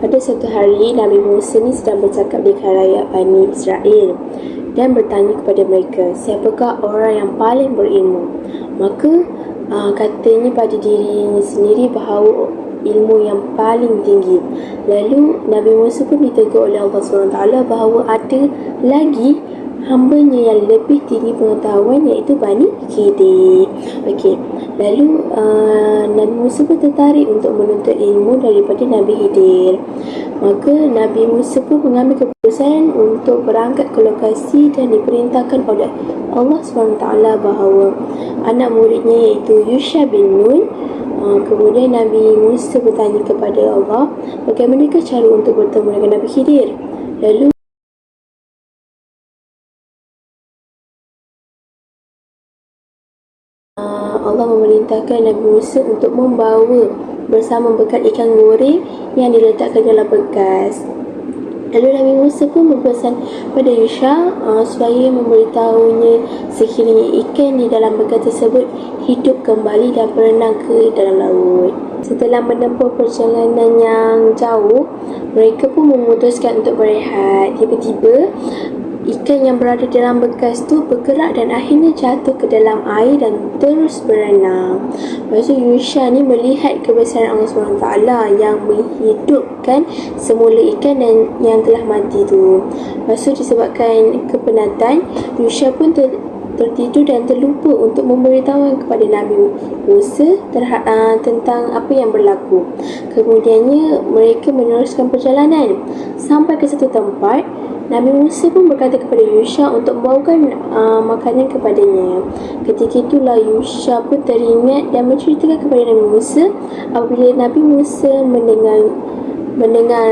Pada suatu hari, Nabi Musa ni sedang bercakap di khalayak Bani Israel dan bertanya kepada mereka, siapakah orang yang paling berilmu? Maka katanya pada dirinya sendiri bahawa ilmu yang paling tinggi. Lalu Nabi Musa pun ditegur oleh Allah SWT bahawa ada lagi hambanya yang lebih tinggi pengetahuan, iaitu Bani Khidir. Okey. Lalu Nabi Musa pun tertarik untuk menuntut ilmu daripada Nabi Khidir. Maka Nabi Musa pun mengambil keputusan untuk berangkat ke lokasi dan diperintahkan oleh Allah SWT bahawa anak muridnya iaitu Yusha bin Nun. Kemudian Nabi Musa bertanya kepada Allah, bagaimanakah cara untuk bertemu dengan Nabi Khidir? Lalu Allah memerintahkan Nabi Musa untuk membawa bersama bekal ikan goreng yang diletakkan dalam bekas. Lalu Nabi Musa pun berpesan pada Yusha supaya memberitahunya sekiranya ikan di dalam bekas tersebut hidup kembali dan berenang ke dalam laut. Setelah menempuh perjalanan yang jauh, mereka pun memutuskan untuk berehat. Tiba-tiba ikan yang berada dalam bekas tu bergerak dan akhirnya jatuh ke dalam air dan terus berenang. Lepas tu Yusha ni melihat kebesaran Allah SWT yang menghidupkan semula ikan dan yang telah mati tu. Lepas tu disebabkan kepenatan, Yusha pun tertidur dan terlupa untuk memberitahu kepada Nabi Musa tentang apa yang berlaku. Kemudiannya mereka meneruskan perjalanan sampai ke satu tempat. Nabi Musa pun berkata kepada Yusha untuk membawakan makanan kepadanya. Ketika itulah Yusha pun teringat dan menceritakan kepada Nabi Musa. Apabila Nabi Musa mendengar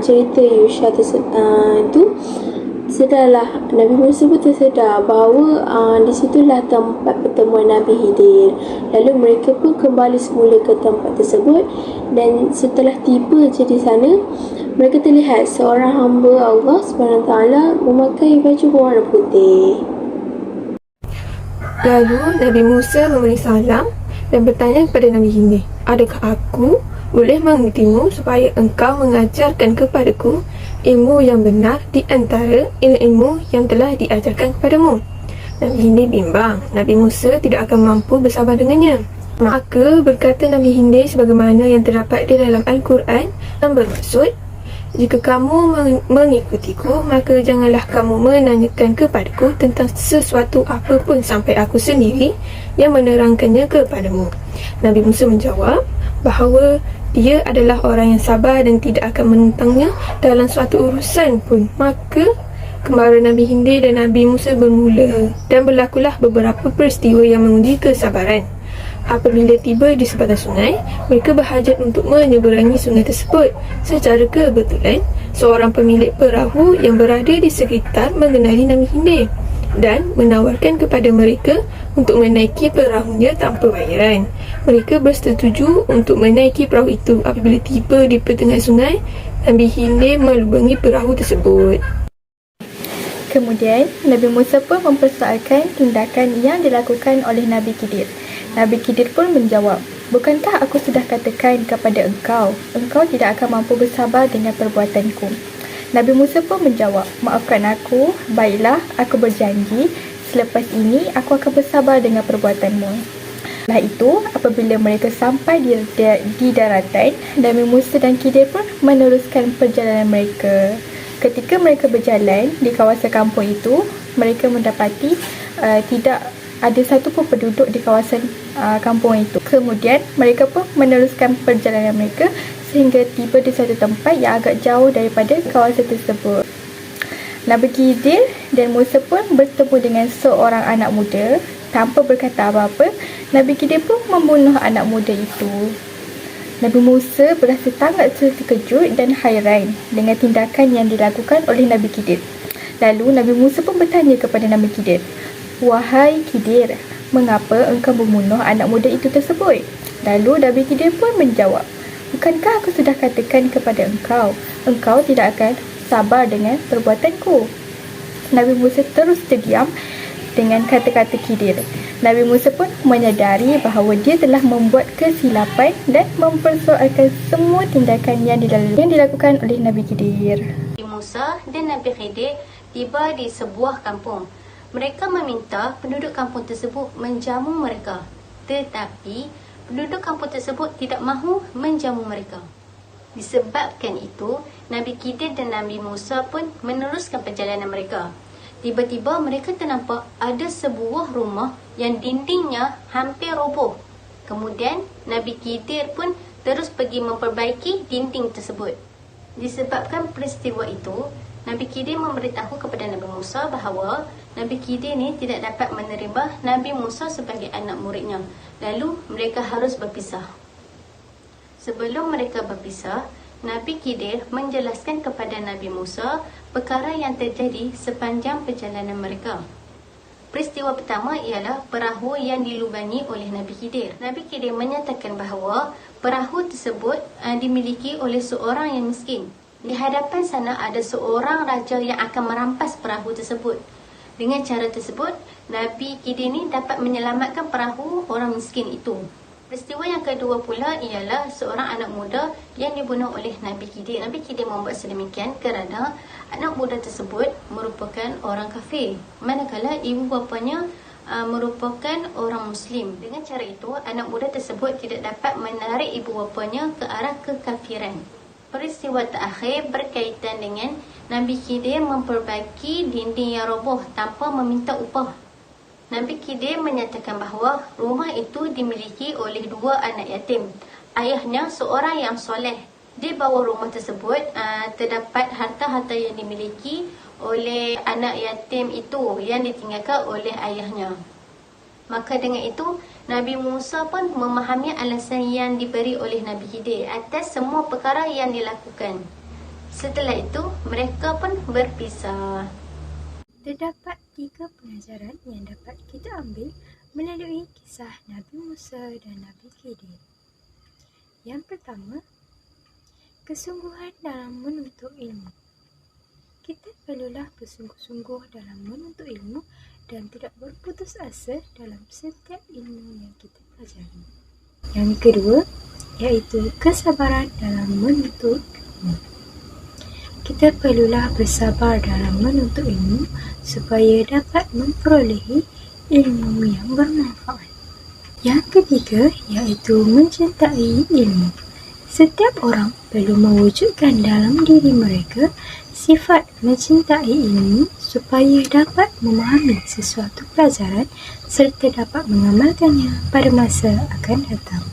cerita Yusha itu, sedarlah Nabi Musa pun tersedar bahawa di situlah tempat pertemuan Nabi Khidir. Lalu mereka pun kembali semula ke tempat tersebut, dan setelah tiba je di sana, mereka terlihat seorang hamba Allah SWT memakai baju berwarna putih. Lalu Nabi Musa memberi salam dan bertanya kepada Nabi Khidir, adakah aku boleh mengikutimu supaya engkau mengajarkan kepadaku ilmu yang benar di antara ilmu yang telah diajarkan kepadamu? Nabi Khidir bimbang Nabi Musa tidak akan mampu bersabar dengannya. Maka berkata Nabi Khidir sebagaimana yang terdapat di dalam Al-Quran yang bermaksud, jika kamu mengikutiku, maka janganlah kamu menanyakan kepadaku tentang sesuatu apapun sampai aku sendiri yang menerangkannya kepadamu. Nabi Musa menjawab bahawa dia adalah orang yang sabar dan tidak akan menentangnya dalam suatu urusan pun. Maka kemara Nabi Khidir dan Nabi Musa bermula, dan berlakulah beberapa peristiwa yang menguji kesabaran. Apabila tiba di sepanjang sungai, mereka berhajat untuk menyeberangi sungai tersebut. Secara kebetulan, seorang pemilik perahu yang berada di sekitar mengenali Nabi Khidir dan menawarkan kepada mereka untuk menaiki perahunya tanpa bayaran. Mereka bersetuju untuk menaiki perahu itu. Apabila tiba di pertengahan sungai, Nabi Khidir melubangi perahu tersebut. Kemudian, Nabi Musa pun mempersoalkan tindakan yang dilakukan oleh Nabi Khidir. Nabi Khidir pun menjawab, bukankah aku sudah katakan kepada engkau tidak akan mampu bersabar dengan perbuatanku? Nabi Musa pun menjawab, maafkan aku, baiklah, aku berjanji, selepas ini aku akan bersabar dengan perbuatanmu. Setelah itu, apabila mereka sampai di daratan, Nabi Musa dan Khidir pun meneruskan perjalanan mereka. Ketika mereka berjalan di kawasan kampung itu, mereka mendapati tidak ada satu pun penduduk di kawasan kampung itu. Kemudian mereka pun meneruskan perjalanan mereka sehingga tiba di satu tempat yang agak jauh daripada kawasan tersebut. Nabi Khidir dan Musa pun bertemu dengan seorang anak muda. Tanpa berkata apa-apa, Nabi Khidir pun membunuh anak muda itu. Nabi Musa berasa sangat terkejut dan hairan dengan tindakan yang dilakukan oleh Nabi Khidir. Lalu Nabi Musa pun bertanya kepada Nabi Khidir, wahai Khidir, mengapa engkau membunuh anak muda itu tersebut? Lalu Nabi Khidir pun menjawab, bukankah aku sudah katakan kepada engkau tidak akan sabar dengan perbuatanku? Nabi Musa terus terdiam dengan kata-kata Khidir. Nabi Musa pun menyadari bahawa dia telah membuat kesilapan dan mempersoalkan semua tindakan yang dilakukan oleh Nabi Khidir. Nabi Musa dan Nabi Khidir tiba di sebuah kampung. Mereka meminta penduduk kampung tersebut menjamu mereka. Tetapi penduduk kampung tersebut tidak mahu menjamu mereka. Disebabkan itu, Nabi Khidir dan Nabi Musa pun meneruskan perjalanan mereka. Tiba-tiba mereka ternampak ada sebuah rumah yang dindingnya hampir roboh. Kemudian Nabi Khidir pun terus pergi memperbaiki dinding tersebut. Disebabkan peristiwa itu, Nabi Khidir memberitahu kepada Nabi Musa bahawa Nabi Khidir ni tidak dapat menerima Nabi Musa sebagai anak muridnya. Lalu mereka harus berpisah. Sebelum mereka berpisah, Nabi Khidir menjelaskan kepada Nabi Musa perkara yang terjadi sepanjang perjalanan mereka. Peristiwa pertama ialah perahu yang dilubangi oleh Nabi Khidir. Nabi Khidir menyatakan bahawa perahu tersebut dimiliki oleh seorang yang miskin. Di hadapan sana ada seorang raja yang akan merampas perahu tersebut. Dengan cara tersebut, Nabi Khidir ni dapat menyelamatkan perahu orang miskin itu. Peristiwa yang kedua pula ialah seorang anak muda yang dibunuh oleh Nabi Khidir. Nabi Khidir membuat sedemikian kerana anak muda tersebut merupakan orang kafir, manakala ibu bapanya merupakan orang Muslim. Dengan cara itu, anak muda tersebut tidak dapat menarik ibu bapanya ke arah kekafiran. Peristiwa terakhir berkaitan dengan Nabi Khidir memperbaiki dinding yang roboh tanpa meminta upah. Nabi Khidir menyatakan bahawa rumah itu dimiliki oleh dua anak yatim. Ayahnya seorang yang soleh. Di bawah rumah tersebut terdapat harta-harta yang dimiliki oleh anak yatim itu yang ditinggalkan oleh ayahnya. Maka dengan itu, Nabi Musa pun memahami alasan yang diberi oleh Nabi Khidir atas semua perkara yang dilakukan. Setelah itu, mereka pun berpisah. Terdapat 3 pelajaran yang dapat kita ambil melalui kisah Nabi Musa dan Nabi Khidir. Yang pertama, kesungguhan dalam menuntut ilmu. Kita perlulah bersungguh-sungguh dalam menuntut ilmu dan tidak berputus asa dalam setiap ilmu yang kita pelajari. Yang kedua, iaitu kesabaran dalam menuntut ilmu. Kita perlulah bersabar dalam menuntut ilmu supaya dapat memperolehi ilmu yang bermanfaat. Yang ketiga, iaitu mencintai ilmu. Setiap orang perlu mewujudkan dalam diri mereka sifat mencintai ilmu supaya dapat memahami sesuatu pelajaran serta dapat mengamalkannya pada masa akan datang.